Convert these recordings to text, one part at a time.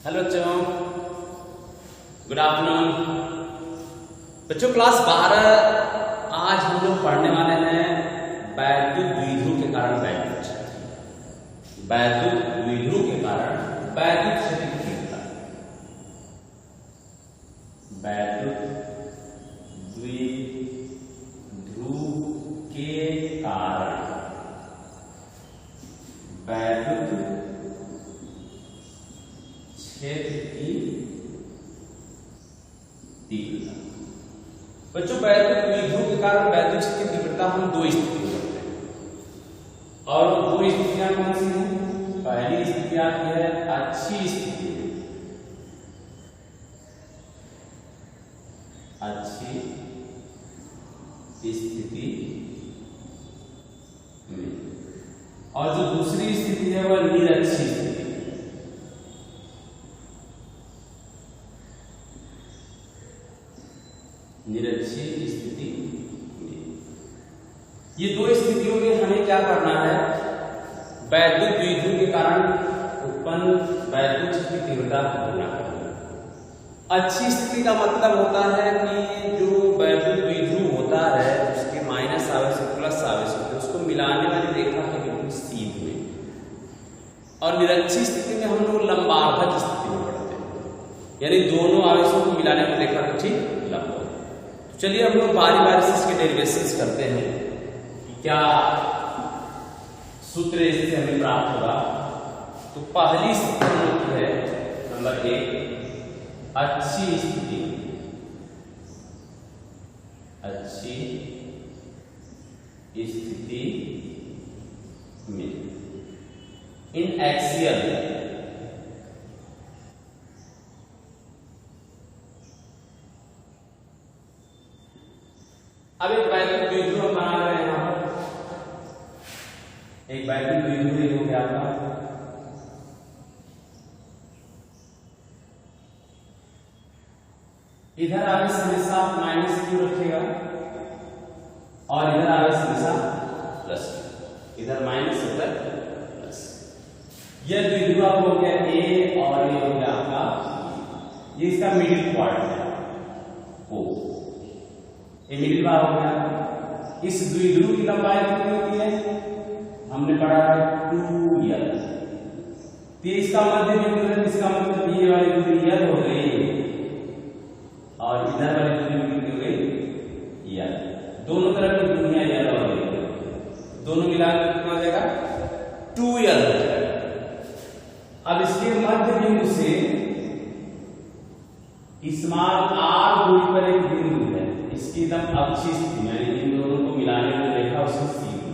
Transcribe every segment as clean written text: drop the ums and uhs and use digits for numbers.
Hello बच्चों, good afternoon. बच्चों class 12 आज हम लोग पढ़ने वाले हैं वैद्युत द्विध्रुव के कारण वैद्युत क्षेत्र। वैद्युत द्विध्रुव के कारण वैद्युत क्षेत्र की तीव्रता। वैद्युत द्विध्रुव के कारण वैद्युत क्षेत्र की तीव्रता। बच्चों वैद्युत द्विध्रुव के कारण वैद्युत क्षेत्र की तीव्रता हम दो स्थितियों में करते हैं, और दो स्थितियां कौन सी हैं? पहली स्थिति आती है अच्छी स्थिति में, अच्छी स्थिति में, और जो दूसरी स्थिति है वह निरक्षी स्थिति। निरक्षी स्थिति में ये दो स्थितियों में हमें क्या करना है? वैद्युत द्विध्रुव के कारण उत्पन्न वैद्युत क्षेत्र की तीव्रता गणना करना। अच्छी स्थिति का मतलब होता है कि जो वैद्युत द्विध्रुव होता है उसके माइनस आवेश और प्लस आवेश होते हैं, उसको मिलाने वाली रेखा के बिल्कुल सीध में। और निरक्षी स्थिति में हम लोग लंबार्धक स्थिति में पढ़ते हैं, यानी दोनों आवेशों को मिलाने वाली रेखा को ठीक लंबा। चलिए हम लोग बारी बारी से इसके डेरिवेशंस करते हैं कि क्या सूत्र इससे हमें प्राप्त होगा। तो पहली स्थिति हम लोग की है नंबर 1, अच्छी स्थिति। अच्छी स्थिति में इन एक्सियल अब एक वैद्युत द्विध्रुव हम बना रहे हैं। यहां पर एक वैद्युत द्विध्रुव हो गया आपका। इधर आवेश हमेशा माइनस क्यू रखेगा और इधर आवेश हमेशा प्लस, इधर माइनस इधर प्लस। यह द्विध्रुव हो गया ए और ये हो गया आपका, ये इसका मिडिल पार्ट है ओ। ये मिडिल बार हो गया। इस द्विध्रुव की लंबाई कितनी होती है? हमने पढ़ा है 2l। तो इसका मध्य बिंदु है, इसका मतलब ये वाली दूरी l हो गई और इधर वाली दूरी कितनी हो गई? l। दोनों तरफ की दूरियां l हो गई, दोनों मिलाकर कितना हो जाएगा? 2l हो जाएगा। अब इसके मध्य बिंदु से स्मॉल r दूरी पर एक बिंदु है, इसकी एकदम अच्छी स्थिति में, इन दोनों को मिलाने में रेखा उसकी सीधी।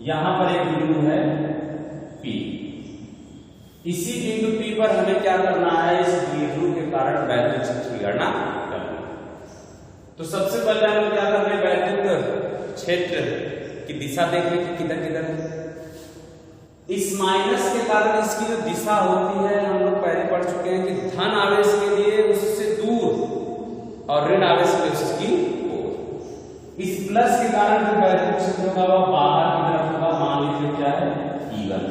यहां पर एक बिंदु है P। इसी बिंदु P पर हमें क्या करना है? इस द्विध्रुव के कारण वैद्युत क्षेत्र की गणना करना। तो सबसे पहले हम क्या कर रहे हैं? वैद्युत क्षेत्र की दिशा देख रहे हैं किधर किधर। इस माइनस के कारण इसकी जो दिशा होती है हम लोग पहले पढ़ चुके हैं कि धन आवेश के लिए उससे दूर और ऋण आवेश के उसकी ओर। इस प्लस के कारण जो वैद्युत क्षेत्र होगा वह बाहर की तरफ होगा, मान लीजिए क्या है? E1।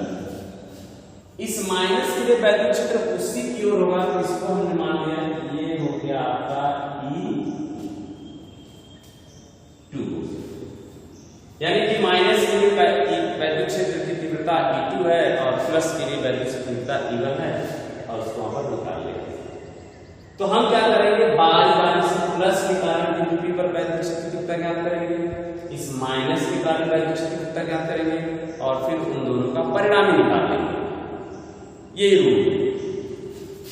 इस माइनस के लिए वैद्युत क्षेत्र उसी की ओर होगा, तो इसको हमने मान लिया ये हो गया आपका E2। यानी कि माइनस के लिए वैद्युत क्षेत्र की तीव्रता E2 है और प्लस के लिए वैद्युत क्षेत्र की तीव्रता E1 है, और उसको वहां पर निकाल लेंगे। तो हम क्या करेंगे? बारी बारी से प्लस के कारण बिंदु P पर वैद्युत क्षेत्र की तीव्रता ज्ञात करेंगे, इस माइनस के कारण वैद्युत क्षेत्र की तीव्रता ज्ञात करेंगे, और फिर उन दोनों का परिणामी निकाल लेंगे। ये रूल।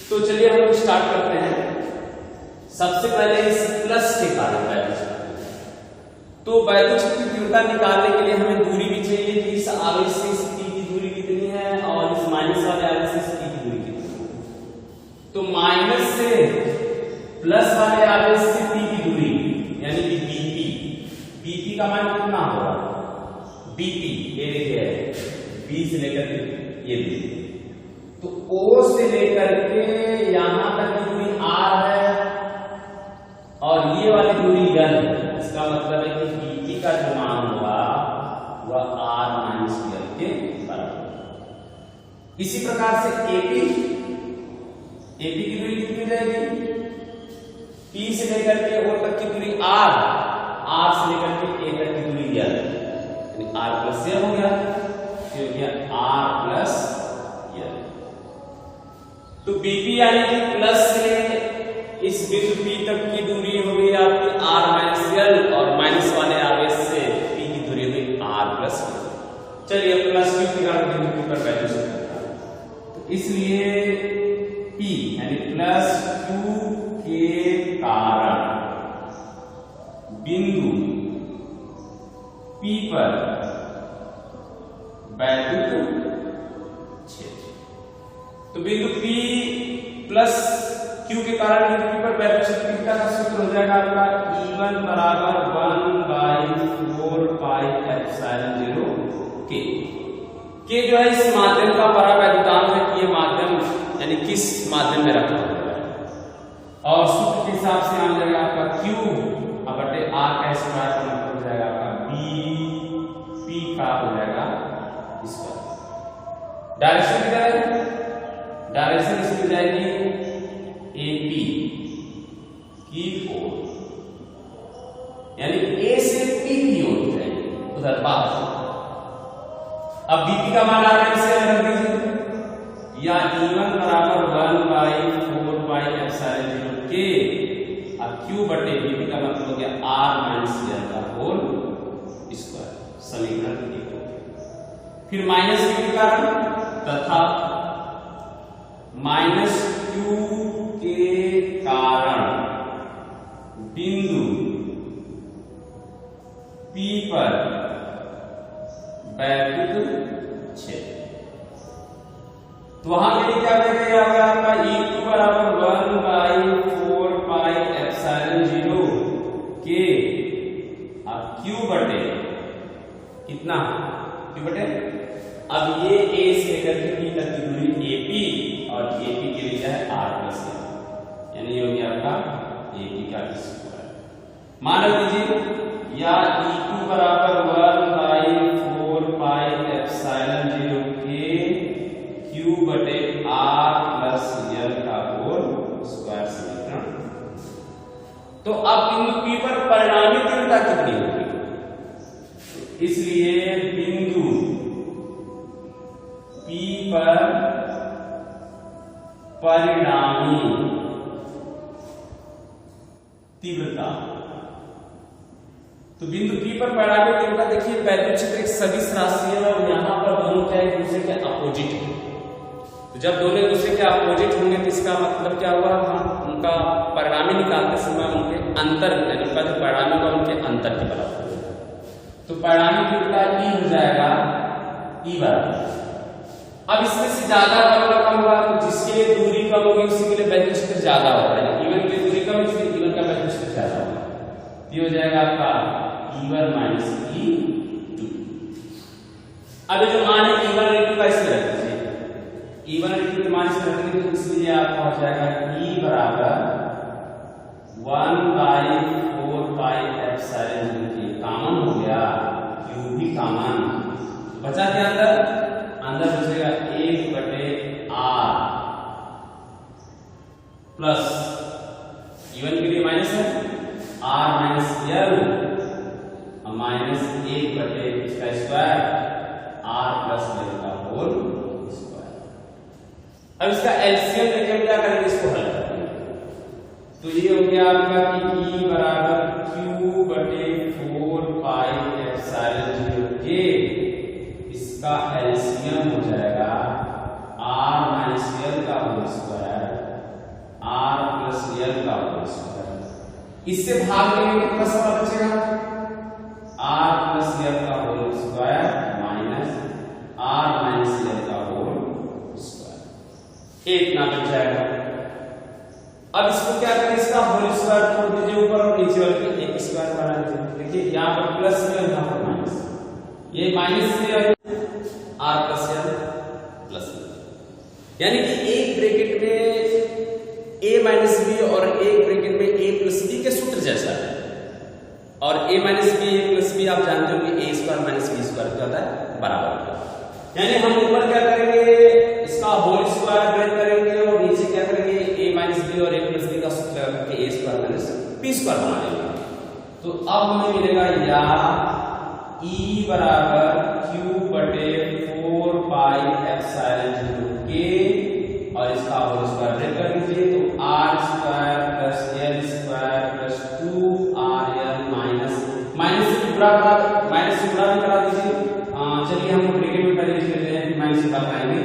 तो चलिए हम लोग स्टार्ट करते हैं। सबसे पहले इस प्लस के कारण वैद्युत क्षेत्र, तो वैद्युत क्षेत्र की तीव्रता निकालने के लिए हमें दूरी भी चाहिए कि इस आवेश से इस P की दूरी कितनी है और इस माइनस वाले आवेश से इस P की दूरी कितनी है। तो माइनस से प्लस वाले आवेश से P की दूरी यानी कि BP का मान कितना होगा? BP ये देखिए B से लेकर ये दूरी, तो O से लेकर के यहां तक की दूरी R है और ये वाली दूरी L है। इसका मतलब है कि BP का जो मान होगा वह R - L के बराबर। इसी प्रकार से AP एपी की दूरी कितनी हो जाएगी? पी से लेकर के ओ तक की दूरी आर, आर से लेकर के ए तक की दूरी एल, यानी आर प्लस एल हो गया, ये हो गया आर प्लस एल। तो बीपी यानी कि प्लस से इस बिंदु पी तक की दूरी हो गई आपकी आर माइनस एल, और माइनस वाले आवेश से पी की दूरी हो गई आर प्लस एल। चलिए प्लस क्यू के कारण बिंदु पी पर वैल्यू से तो इसलिए पी यानी प्लस क्यू के कारण बिंदु पी पर वैद्युत क्षेत्र, तो बिंदु पी प्लस क्यू के कारण बिंदु पी पर वैद्युत क्षेत्र का सूत्र हो जाएगा आपका E1 बराबर 1/4 पाई एप्सिलॉन 0 के जो है इस माध्यम का परावैद्युतांक है कि ये माध्यम यानी किस माध्यम में रखा हुआ है, और सूत्र के हिसाब से आ जाएगा आपका Q बटे R का स्क्वायर का मतलब हो जाएगा आपका B P का हो जाएगा स्क्वायर। डायरेक्शन किधर है? डायरेक्शन इसकी हो जाएगी AP की ओर, यानी A से P की ओर जाएगी उधर बाहर। अब बीपी का मान आ रहा है, इसे रख दीजिए, या E1 बराबर 1/4 पाई एप्सिलॉन 0 के, अब Q बटे बीपी का मतलब हो गया R माइनस एल का होल स्क्वायर, समीकरण 1 हो गया। फिर माइनस Q के कारण तथा माइनस Q के कारण बिंदु P पर वैद्युत क्षेत्र, तो वहां के लिए क्या करेगा आपका E2 बराबर 1/4 पाई एप्सिलॉन 0 के, अब Q बटे कितना, Q बटे, अब ये A से लेकर के P तक की दूरी AP, और AP के लिए है R प्लस एल, यानी ये हो गया आपका AP का स्क्वायर। मान लीजिए या E2 बराबर 1/4 पाई एप्सिलॉन 0 के Q बटे R प्लस एल का होल स्क्वायर समीकरण। तो अब बिंदु P पर परिणामी तीव्रता कितनी होगी? इसलिए बिंदु P पर परिणामी तीव्रता, तो बिंदु P पर परिणामी तीव्रता देखिए वैद्युत क्षेत्र एक सदिश राशि है, और यहां पर दोनों क्या एक दूसरे के अपोजिट है। तो जब दोनों एक दूसरे के अपोजिट होंगे तो इसका मतलब क्या हुआ, हम उनका परिणामी निकालते समय उनके अंतर यानी उनका जो परिणामी का उनके अंतर के बराबर होगा। तो परिणामी तीव्रता E हो जाएगा E बराबर, अब इसमें से ज्यादा कम होगा, तो जिसके लिए दूरी कम होगी उसी के लिए वैद्युत क्षेत्र ज्यादा होगा, यानी E1 की दूरी कम इसलिए E1 का वैद्युत क्षेत्र ज्यादा होगा। ये हो जाएगा आपका E1 माइनस E2। अब जो मान है E1 और E2 का इसमें रख दीजिए, E1 और E2 के मान इसमें रख दीजिए, तो इसलिए आपका हो जाएगा E बराबर 1/4 पाई एप्सिलॉन 0 के, कॉमन हो गया Q भी कॉमन बचा के अंदर बचेगा 1/R प्लस E1 के लिए माइनस है R माइनस एल माइनस 1/, इसका स्क्वायर R प्लस एल का होल स्क्वायर। अब इसका एलसीएम लेके हम क्या करेंगे, इसको हल करेंगे, तो ये हो गया आपका कि E बराबर Q बटे 4 पाई एप्सिलॉन 0 के, इसका एलसीएम हो जाएगा R माइनस एल का whole square R plus L का होल स्क्वायर। इससे भाग देंगे कितना समय बचेगा, R प्लस एल का whole square minus R minus L का होल स्क्वायर, इतना बच जाएगा। अब इसको क्या करें, इसका होल स्क्वायर छोड़ दीजिए ऊपर और नीचे वाले के एक स्क्वायर बना दीजिए। देखिए यहाँ पर प्लस है, यहाँ पर माइनस, ये माइनस से R प्लस एल प्लस, यानी कि एक ब्रैकेट में A माइनस बी और एक ब्रैकेट में A प्लस बी के सूत्र जैसा है, और A minus B A plus B आप जानते हो कि A square minus B square क्या होता है, बराबर होता है। यानी हम ऊपर क्या करेंगे, इसका होल स्क्वायर ब्रेक करेंगे और नीचे क्या करेंगे अब हमें मिलेगा या E बराबर Q बटे 4 पाई एप्सिलॉन 0 K और इसका होल स्क्वायर ब्रेक कर दीजिए तो r square plus l square plus 2rl minus से जुड़ा भी करा दीजिए। चलिए हम ब्रैकेट में पहले लिख लेते हैं फिर माइनस से लगाएंगे।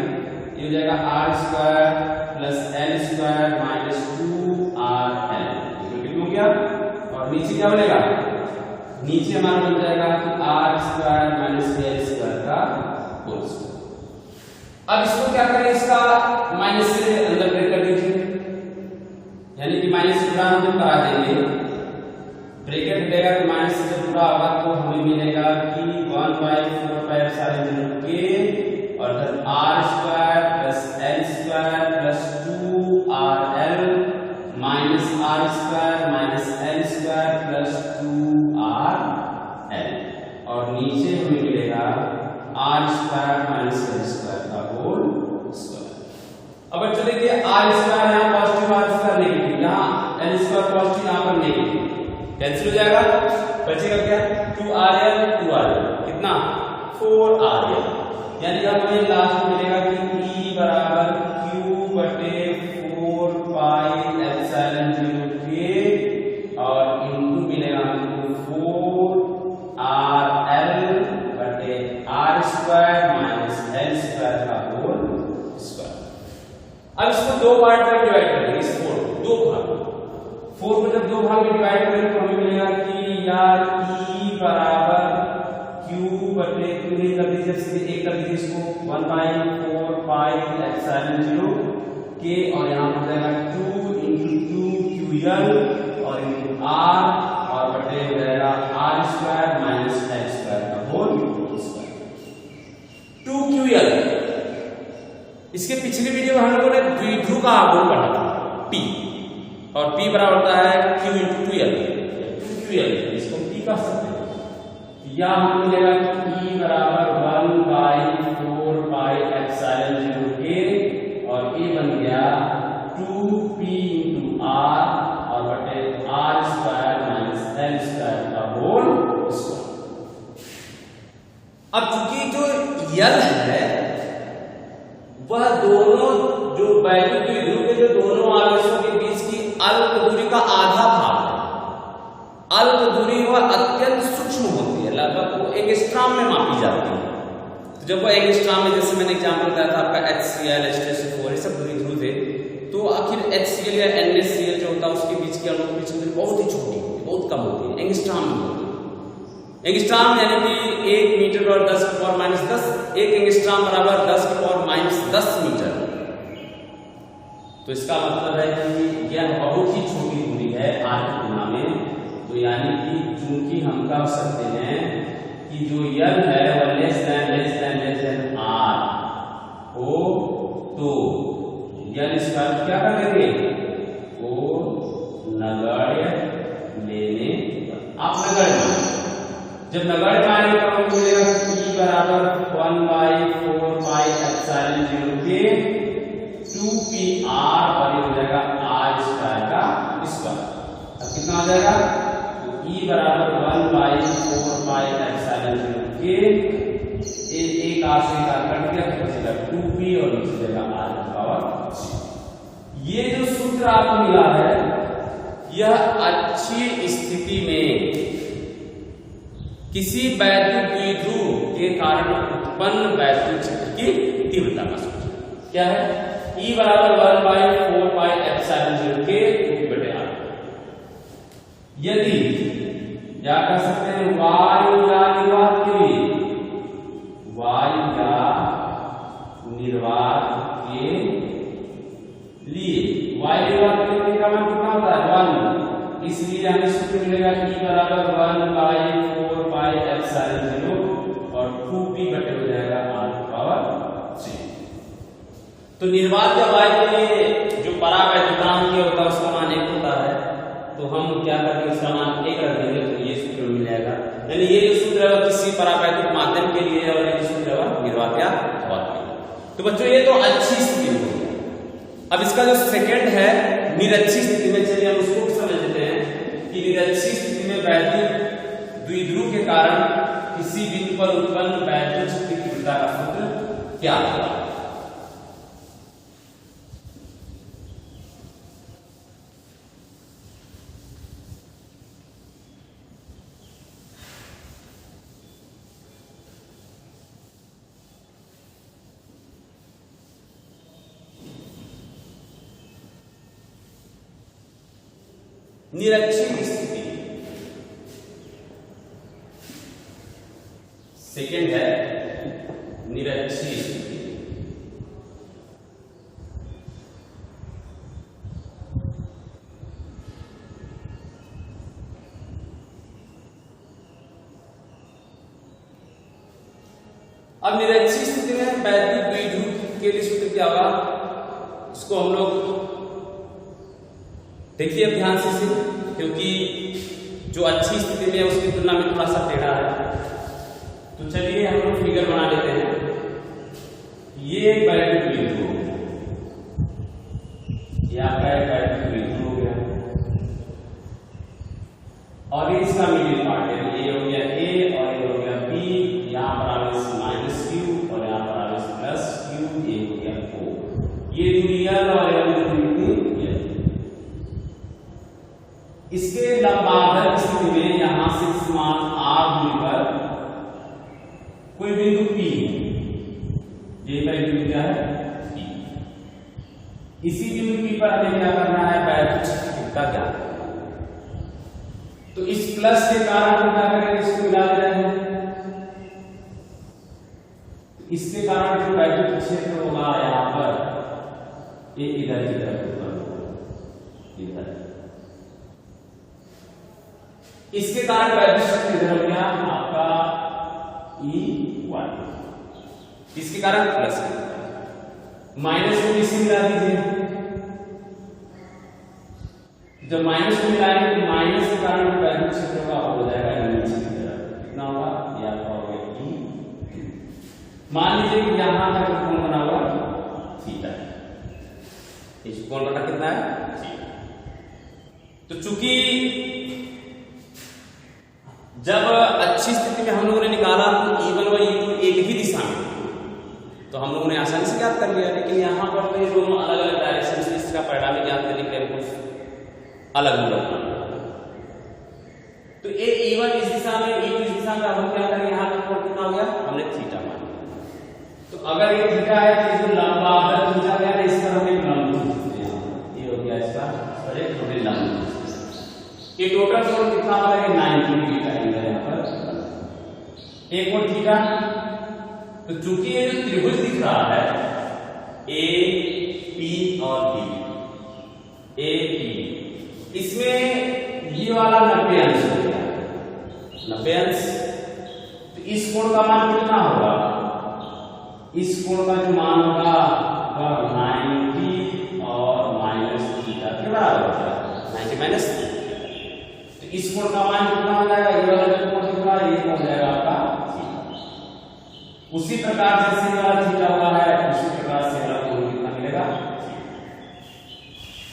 ये हो जाएगा r square plus l square minus 2rl bracket हो गया और नीचे क्या बनेगा, नीचे हमारा बन जाएगा r square minus l square का होल स्क्वायर। अब इसको क्या करें, इसका माइनस से अंदर ब्रेक कर दीजिए, यानी कि माइनस से जुड़ा हम जब करा देंगे ब्रैकेट देगा तो माइनस से जब जुड़ा होगा तो हमें मिलेगा कि 1/4 पाई एप्सिलॉन 0 K और फिर r square plus l square plus 2rl minus r square minus l square plus 2rl और नीचे हमें मिलेगा r square minus l square का होल स्क्वायर। अब चलिए r स्क्वायर यहाँ पॉजिटिव r स्क्वायर नेगेटिव, यहाँ l स्क्वायर पॉजिटिव यहाँ पर नेगेटिव कैंसिल हो जाएगा, बचेगा क्या 2rl कितना 4rl, यानी अब हमें लास्ट में मिलेगा कि E बराबर Q बटे 4 पाई एप्सिलॉन 0 K और इनटू मिलेगा हमको 4rl बटे r square minus l square का होल स्क्वायर। अब इसको दो पार्ट में डिवाइड करेंगे, इस 4 को जब दो भाग में डिवाइड करेंगे तो हमें मिलेगा कि यार E बराबर Q बटे कितने कर दीजिए, सीधे एक कर दीजिए इसको 1/4 पाई एप्सिलॉन 0 K और यहाँ हो जाएगा 2 into 2QL और into R और बटे हो जाएगा R square minus L square का होल स्क्वायर 2QL। इसके पिछले वीडियो में हम लोगों ने द्विध्रुव का आघूर्ण पढ़ा था P और P बराबर होता है Q into 2L, इसको P कह सकते हैं। या हमें मिलेगा कि E बराबर 1/4 पाई एप्सिलॉन 0 K और ये बन गया 2P into R और बटे R square minus L square का होल स्क्वायर। अब चूंकि जो L है वह दोनों जो वैल्यू द्विध्रुव के जो दोनों आवेशों के बीच की अल्प दूरी का आधा भाग है। अल्प दूरी वह अत्यंत सूक्ष्म होती है, लगभग वो एंगस्ट्रॉम में मापी जाती है। तो जब वो एंगस्ट्रॉम में, जैसे मैंने एग्जांपल दिया था आपका HCl H2SO4 ये सब द्विध्रुव थे, तो आखिर HCl या NaCl जो होता है उसके बीच की अणुओं के बीच दूरी बहुत ही छोटी होती है, बहुत कम होती है, एंगस्ट्रॉम में होती है। एंगस्ट्रॉम यानी कि 1 मीटर और 10 की पावर माइनस 10, एक एंगस्ट्रॉम बराबर 10 की पावर माइनस 10 मीटर। तो इसका मतलब है कि यह बहुत ही छोटी दूरी है r की तुलना में। तो यानी कि चूंकि हम कह सकते हैं कि जो L है वह लेस देन r हो, तो L स्क्वायर क्या कर देंगे, वो नगण्य लेने, आप नगण्य मानेंगे। जब नगण्य मानेंगे तो हमें मिलेगा E बराबर 1/4 पाई एप्सिलॉन 0 K 2PR और ये हो जाएगा R स्क्वायर का स्क्वायर। अब कितना आ जाएगा, तो E बराबर 1/4 पाई एप्सिलॉन 0 K, एक R से एक R कट गया तो बचेगा 2P और नीचे जाएगा R की पावर 6। ये जो सूत्र आपको मिला है यह अच्छी स्थिति में किसी वैद्युत द्विध्रुव के कारण उत्पन्न वैद्युत क्षेत्र की तीव्रता का सूत्र क्या है, E बराबर 1/4 पाई एप्सिलॉन 0 K 2P बटे R। यदि क्या कर सकते हैं, वायु या निर्वात के लिए, वायु या निर्वात के लिए, वायु निर्वात के लिए का मान कितना होता है 1, इसलिए हमें सूत्र मिलेगा E बराबर 1/4 पाई एप्सिलॉन 0 और 2P बटे हो जाएगा R की पावर 6। तो निर्वात या वायु के लिए जो परावैद्युतांक होता है उसका मान 1 होता है, तो हम क्या करेंगे उसका मान 1 रख देंगे तो ये सूत्र मिल जाएगा। यानी ये जो सूत्र है किसी परावैद्युत माध्यम के लिए और ये सूत्र है निर्वात या हवा के लिए। तो बच्चों ये तो अच्छी स्थिति में हो गया। अब इसका जो सेकंड है निरक्षी स्थिति में, चलिए हम उसको समझ लेते हैं कि निरक्षी स्थिति में वैद्युत द्विध्रुव के कारण किसी बिंदु पर उत्पन्न वैद्युत शक्ति की तीव्रता का सूत्र क्या होगा? निरक्षीय स्थिति, सेकेंड है निरक्षीय स्थिति। अब निरक्षीय स्थिति में वैद्युत द्विध्रुव के लिए सूत्र क्या होगा, इसको हम लोग देखिए ध्यान से, क्योंकि जो अच्छी स्थिति में है उसकी तुलना में थोड़ा सा टेढ़ा है। तो चलिए हम लोग फिगर बना लेते हैं। ये एक वैद्युत द्विध्रुव, ये आपका एक वैद्युत द्विध्रुव हो गया, और ये इसका मिडिल पार्ट है, ये हो गया ए और ये हो गया बी, यहाँ पर आवेश माइनस क्यू और यहाँ पर आवेश प्लस क्यू, ये हो गया ओ, ये दूरी एल और एल दूरी इसके लंबाधर स्थिति में यहां से समान आर दूरी पर कोई बिंदु P, ये बिंदु क्या है P। इसी बिंदु P पर हमें क्या करना है, वैद्युत शक्ति का ज्ञान। तो इस प्लस के कारण हम क्या करेंगे, इसको मिला देंगे। इसके कारण जो वैद्युत क्षेत्र होगा यहां पर, ये इधर की तरफ इधर, इसके कारण वैद्युत शक्ति इधर हो गया आपका E1, इसके कारण प्लस माइनस को इसी मिला दीजिए। जब माइनस को मिलाएंगे तो माइनस के कारण वैद्युत क्षेत्र का हो जाएगा नीचे की तरफ, कितना होगा, ये आपका हो गया E2। मान लीजिए कि यहां तक कोण बना हुआ थीटा, इस कोण बटा कितना है थीटा। तो चूंकि जब अच्छी स्थिति में हम लोगों ने निकाला तो E1 और E2 एक ही दिशा में, तो हम लोगों ने आसानी से ज्ञात कर लिया। लेकिन यहाँ पर तो ये दोनों अलग अलग डायरेक्शन से इसका परिणाम ज्ञात करने के लिए कुछ अलग अलग, तो ये E1 इस दिशा में, E2 इस दिशा में, हम क्या करेंगे, यहाँ पर कोण कितना हो गया, हमने थीटा मान लिया। तो अगर ये थीटा है तो जो लंबाधर थीटा गया इस तरह एक लंब, ये हो गया इसका एक थोड़े लंब, ये टोटल कोण कितना हो गया, 90 डिग्री का एंगल यहाँ पर एक कोण थीटा। तो चूंकि ये जो त्रिभुज दिख रहा है ए पी और बी, ए पी, इसमें ये वाला 90 अंश हो गया, 90 अंश। तो इस कोण का मान कितना होगा, इस कोण का जो मान होगा वह 90 और माइनस थीटा के बराबर होगा, 90 माइनस। इस कोण का मान कितना हो जाएगा, ये वाला जो कोण दिख रहा है ये हो जाएगा आपका थीटा। उसी प्रकार जैसे ये वाला थीटा हुआ है उसी प्रकार से वाला कोण कितना मिलेगा थीटा।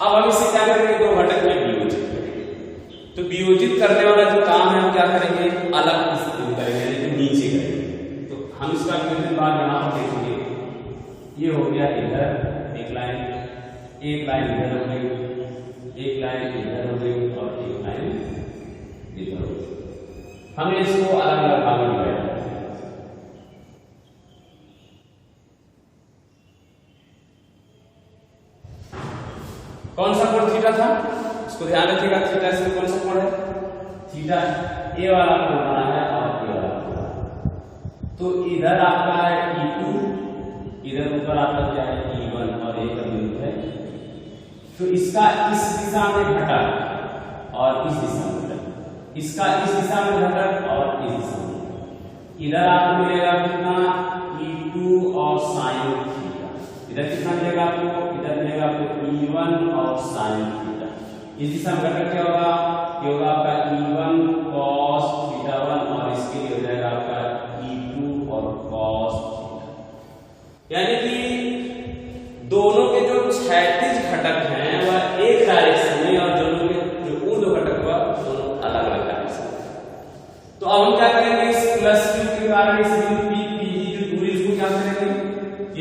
अब हम इसे क्या करेंगे, दो घटक में वियोजित करेंगे। तो वियोजित करने वाला जो काम है हम क्या करेंगे, अलग स्थिति में करेंगे, लेकिन नीचे करेंगे। तो हम इसका वियोजित बाद यहाँ पर देखेंगे, ये हो गया इधर एक लाइन इधर हो गई, एक लाइन इधर हो गई और एक लाइन इधर हो गई। हमने इसको अलग अलग भागों में बांटा। कौन सा कोण थीटा था, इसको ध्यान रखिएगा। थीटा से कौन सा कोण है, थीटा ए वाला कोण बना है और ए वाला कोण। तो इधर आपका है E2, इधर ऊपर आपका क्या है E1 और एक बिंदु है। तो इसका इस दिशा में घटक और इस दिशा में घटक, इसका इस दिशा में घटक और इस दिशा में, इधर आपको मिलेगा कितना E2 और साइन थीटा, इधर कितना मिलेगा आपको, इधर मिलेगा आपको E1 और साइन थीटा। इस दिशा में घटक क्या होगा, ये होगा आपका E1 cos θ1 और इसके लिए हो जाएगा आपका E2 और cos θ। यानी कि दोनों के जो क्षैतिज घटक हैं वह एक डायरेक्शन में और दोनों के जो ऊर्ध्व घटक हुआ दोनों अलग अलग डायरेक्शन। तो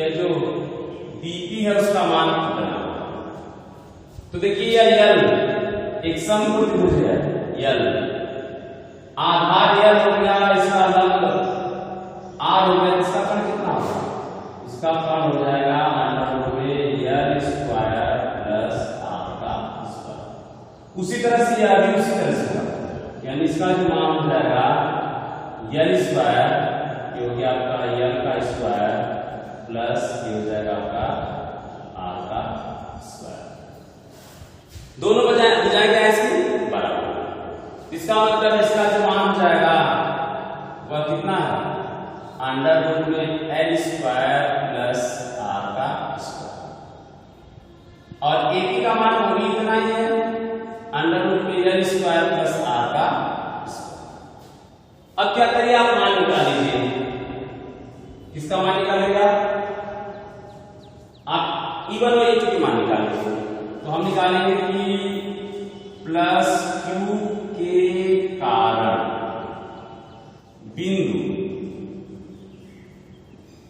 ये जो बीपी है उसका मान कितना होगा। तो देखिए यह यल एक समकोण त्रिभुज है, यल आधार यल हो गया, इसका लंब आर हो गया, इसका कोण कितना होगा, इसका कोण हो जाएगा √यल स्क्वायर प्लस आर का स्क्वायर। उसी तरह से यह भी उसी तरह से होगा, यानी इसका जो मान हो जाएगा यल स्क्वायर, ये हो गया आपका यल का स्क्वायर प्लस ये हो जाएगा आपका आर का स्क्वायर। दोनों बजाएंगे ऐसे बराबर, इसका मतलब इसका जो मान हो जाएगा वह कितना है √एल स्क्वायर प्लस आर का स्क्वायर, और ए पी का मान वो भी इतना ही है √एल स्क्वायर प्लस आर का स्क्वायर। अब क्या करिए, आप मान निकाल लीजिए, किसका मान निकालेगा, आप E1 और E2 की मान निकाल लीजिए। तो हम निकालेंगे कि प्लस Q के कारण बिंदु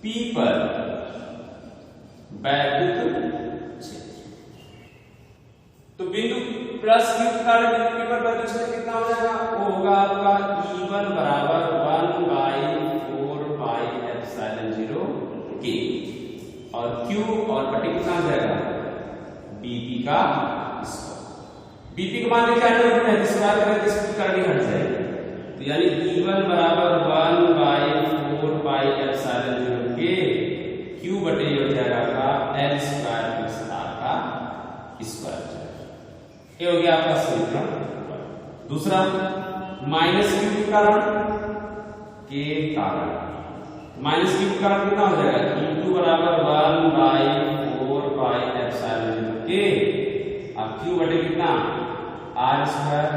P पर वैद्युत क्षेत्र, तो बिंदु प्लस Q के कारण बिंदु P पर वैद्युत क्षेत्र कितना हो जाएगा, वो होगा आपका E1 बराबर 1/4 पाई एप्सिलॉन 0 K, और Q और बटे कितना हो जाएगा BP का स्क्वायर। BP का मान देखिए है, स्क्वायर करें तो इसकी करनी हट जाएगी, तो यानी E1 बराबर 1/4 पाई एप्सिलॉन 0 K, Q बटे हो जाएगा आपका L स्क्वायर प्लस R का स्क्वायर। ये हो गया आपका समीकरण। दूसरा माइनस Q के कारण माइनस Q के कारण कितना हो जाएगा, E2 बराबर 1/4 पाई एप्सिलॉन 0 K, अब Q बटे कितना R square,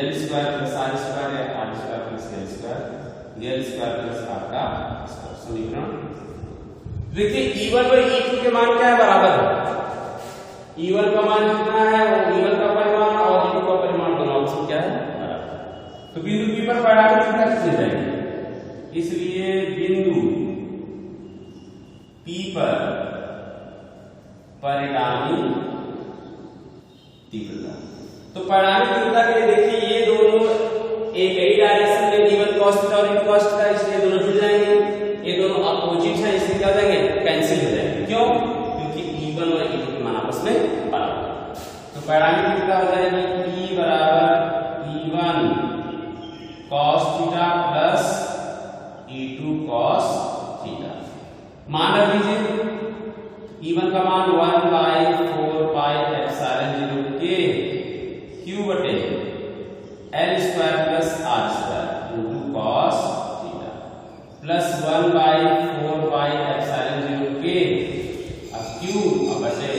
L square plus R square या R square plus L square, L square plus R का स्क्वायर। समीकरण देखिए E1 और E2 के मान क्या है, बराबर है। E1 का मान कितना है, वो E1 का परिमाण और E2 का परिमाण दोनों आपस क्या है, बराबर। तो बिंदु P पर परिणामी तीव्रता कितनी जाएगी, इसलिए बिंदु P पर परिणामी तीव्रता, तो परिणामी तीव्रता के लिए देखिए ये दोनों एक ही डायरेक्शन में E1 cos थीटा और E2 cos थीटा, इसलिए दोनों जुड़ जाएंगे, ये दोनों अपोजिट हैं, इसलिए क्या हो जाएंगे, कैंसिल हो जाएंगे। क्यों, क्योंकि E1 और E2 के मान आपस में बराबर। तो परिणामी तीव्रता हो जाएगी P बराबर E1 cos theta plus E2 cos theta. मान रख लीजिए E1 का मान 1/4 पाई एप्सिलॉन 0 K Q बटे L square plus R square into cos theta plus 1/4 pi epsilon 0 K, अब Q बटे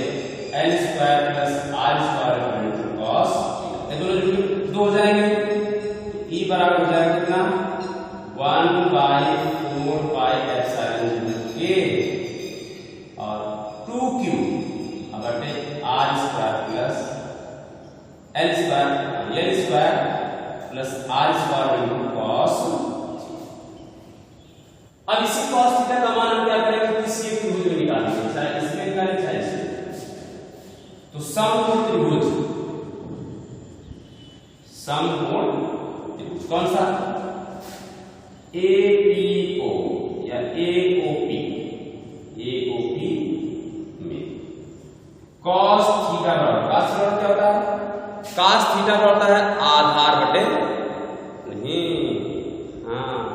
L square plus R square into cos theta. ये दोनों दो हो जाएंगे, E बराबर हो जाएगा कितना 1/4 पाई एप्सिलॉन 0 K और 2Q बटे R square plus L square plus R square into cos। अब इसी cos थीटा का मान हम क्या करेंगे, किसी एक त्रिभुज में निकालेंगे, चाहे इसमें निकालें चाहे इसमें। तो समकोण त्रिभुज कौन सा, APO या AOP में cos थीटा बराबर क्या होता है, cos थीटा का होता है आधार बटे नहीं,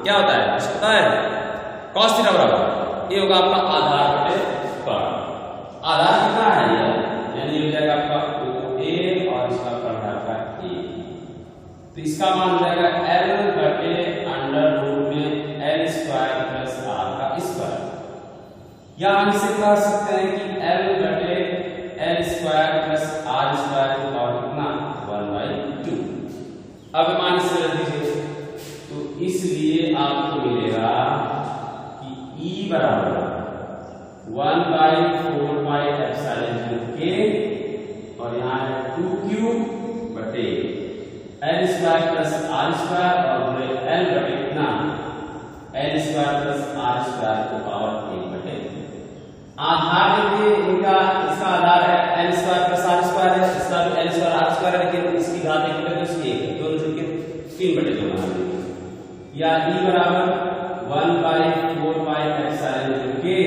क्या होता है, कुछ पता है, cos थीटा बराबर ये होगा आपका आधार बटे कर्ण। आधार कितना है ये, यानी ये हो जाएगा आपका OA और इसका कर्ण है आपका A, तो इसका मान हो जाएगा L बटे √L स्क्वायर प्लस R का स्क्वायर, या हम इसे कह सकते हैं कि L बटे L square plus R square की पावर कितना 1/2। अब मान से रख दीजिए, तो इसलिए आपको मिलेगा कि E बराबर 1/4 पाई एप्सिलॉन 0 K और यहाँ है 2Q बटे L square plus R square और L बटे कितना L square plus R square की पावर 1/। आधार देखिए इनका, इसका आधार है L square plus R square है, इसका भी L स्क्वायर R स्क्वायर है, लेकिन इसकी घात 1 बटे 2 इसकी 1 दोनों जुड़ के 3/2 बना देंगे, या E बराबर 1/4 के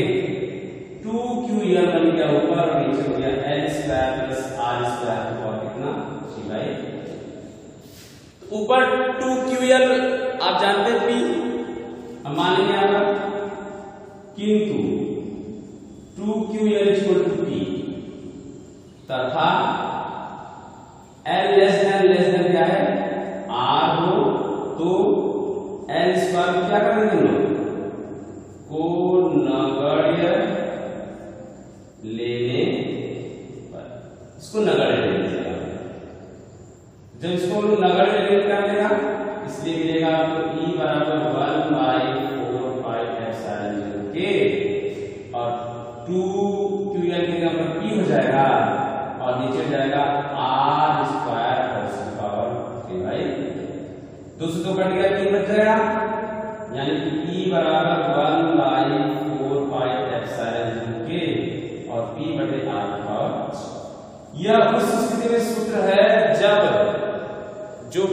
2ql बन गया ऊपर और नीचे हो गया L square plus R square की पावर कितना 3/। ऊपर 2ql आप जानते हैं P, हम मानेंगे यहाँ पर, किंतु 2ql = P तथा L लेस देन क्या है R हो, तो L स्क्वायर क्या कर देंगे हम लोग को नगण्य लेने पर, इसको नगण्य लेने देगा। जब इसको नगण्य लेने कर देगा इसलिए मिलेगा आपको E बराबर 1/4 के और 2ql के जगह पर P हो जाएगा और नीचे जाएगा R स्क्वायर उसकी पावर 3/। 2 से 2 कट गया, 3 बच जाएगा, यानी कि E बराबर 1/4 के और P बटे R की पावर। यह उस स्थिति में सूत्र है जब जो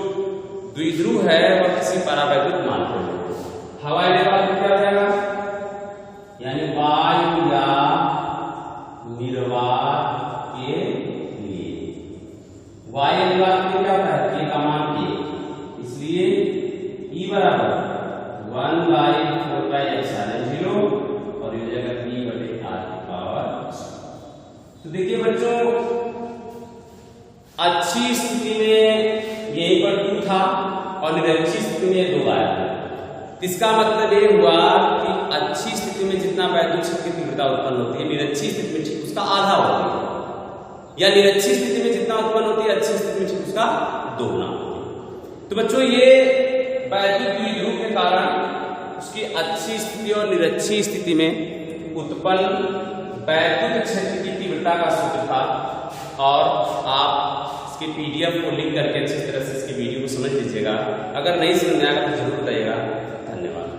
द्विध्रुव है वह किसी परावैद्युत मान पर हो। हवाई निर्वात में क्या हो जाएगा, यानी वायु या निर्वात के लिए, वायु निर्वात में क्या होता है K का मान K, इसलिए E बराबर 1/4 और ये जगह P बटे R की पावर। तो देखिए बच्चों, अच्छी स्थिति में यहीं पर 2 था और निरक्षी स्थिति में 2 आया। इसका मतलब ये हुआ कि अच्छी स्थिति में जितना वैद्युत क्षेत्र की तीव्रता उत्पन्न होती है निरक्षी स्थिति में ठीक उसका आधा होता है, या निरक्षी स्थिति में जितना उत्पन्न होती है अच्छी स्थिति में ठीक उसका 2 गुना होती है। तो बच्चों ये वैद्युत द्विध्रुव के कारण उसकी अच्छी स्थिति और निरक्षी स्थिति में उत्पन्न वैद्युत क्षेत्र की तीव्रता का सूत्र था, और आप इसके PDF को लिंक करके अच्छी तरह से इसकी वीडियो को समझ लीजिएगा। अगर नहीं समझ में आएगा तो जरूर बताइएगा। धन्यवाद।